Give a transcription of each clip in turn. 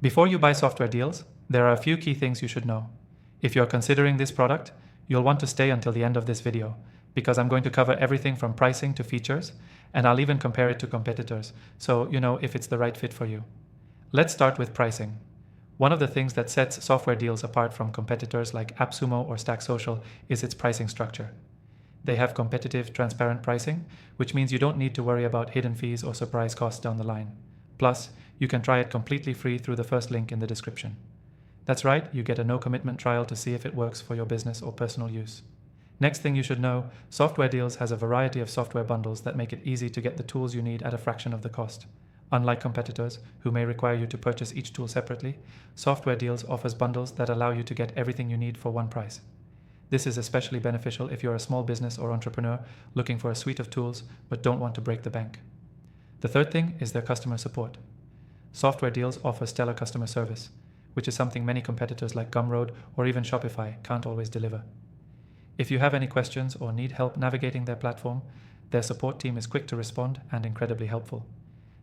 Before you buy software deals, there are a few key things you should know. If you're considering this product, you'll want to stay until the end of this video, because I'm going to cover everything from pricing to features, and I'll even compare it to competitors, so you know if it's the right fit for you. Let's start with pricing. One of the things that sets software deals apart from competitors like AppSumo or Stack Social is its pricing structure. They have competitive, transparent pricing, which means you don't need to worry about hidden fees or surprise costs down the line. Plus, you can try it completely free through the first link in the description. That's right, you get a no-commitment trial to see if it works for your business or personal use. Next thing you should know, SoftwareDeals has a variety of software bundles that make it easy to get the tools you need at a fraction of the cost. Unlike competitors, who may require you to purchase each tool separately, SoftwareDeals offers bundles that allow you to get everything you need for one price. This is especially beneficial if you're a small business or entrepreneur looking for a suite of tools but don't want to break the bank. The third thing is their customer support. SoftwareDeals offers stellar customer service, which is something many competitors like Gumroad or even Shopify can't always deliver. If you have any questions or need help navigating their platform, their support team is quick to respond and incredibly helpful.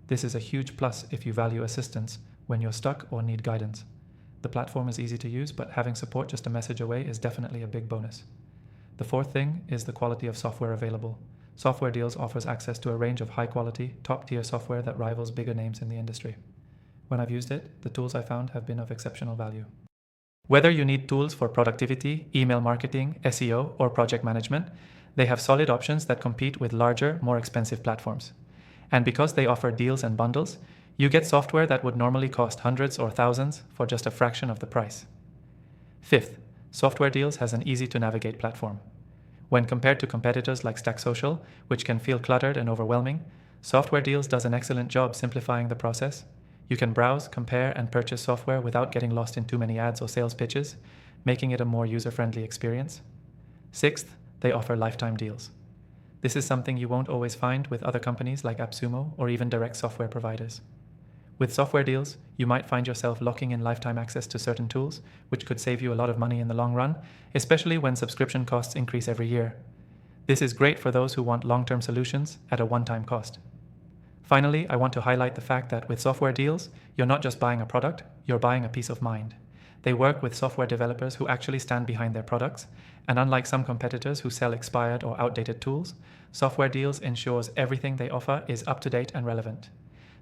This is a huge plus if you value assistance when you're stuck or need guidance. The platform is easy to use, but having support just a message away is definitely a big bonus. The fourth thing is the quality of software available. SoftwareDeals offers access to a range of high-quality, top-tier software that rivals bigger names in the industry. When I've used it, the tools I found have been of exceptional value. Whether you need tools for productivity, email marketing, SEO, or project management, they have solid options that compete with larger, more expensive platforms. And because they offer deals and bundles, you get software that would normally cost hundreds or thousands for just a fraction of the price. Fifth, SoftwareDeals has an easy-to-navigate platform. When compared to competitors like Stack Social, which can feel cluttered and overwhelming, SoftwareDeals does an excellent job simplifying the process. You can browse, compare, and purchase software without getting lost in too many ads or sales pitches, making it a more user-friendly experience. Sixth, they offer lifetime deals. This is something you won't always find with other companies like AppSumo or even direct software providers. With SoftwareDeals, you might find yourself locking in lifetime access to certain tools, which could save you a lot of money in the long run, especially when subscription costs increase every year. This is great for those who want long-term solutions at a one-time cost. Finally, I want to highlight the fact that with SoftwareDeals, you're not just buying a product, you're buying a peace of mind. They work with software developers who actually stand behind their products, and unlike some competitors who sell expired or outdated tools, SoftwareDeals ensures everything they offer is up-to-date and relevant.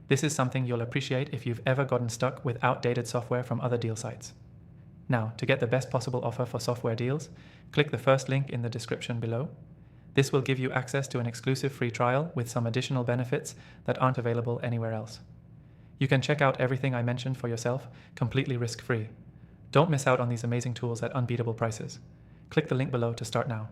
This is something you'll appreciate if you've ever gotten stuck with outdated software from other deal sites. Now, to get the best possible offer for SoftwareDeals, click the first link in the description below. This will give you access to an exclusive free trial with some additional benefits that aren't available anywhere else. You can check out everything I mentioned for yourself, completely risk-free. Don't miss out on these amazing tools at unbeatable prices. Click the link below to start now.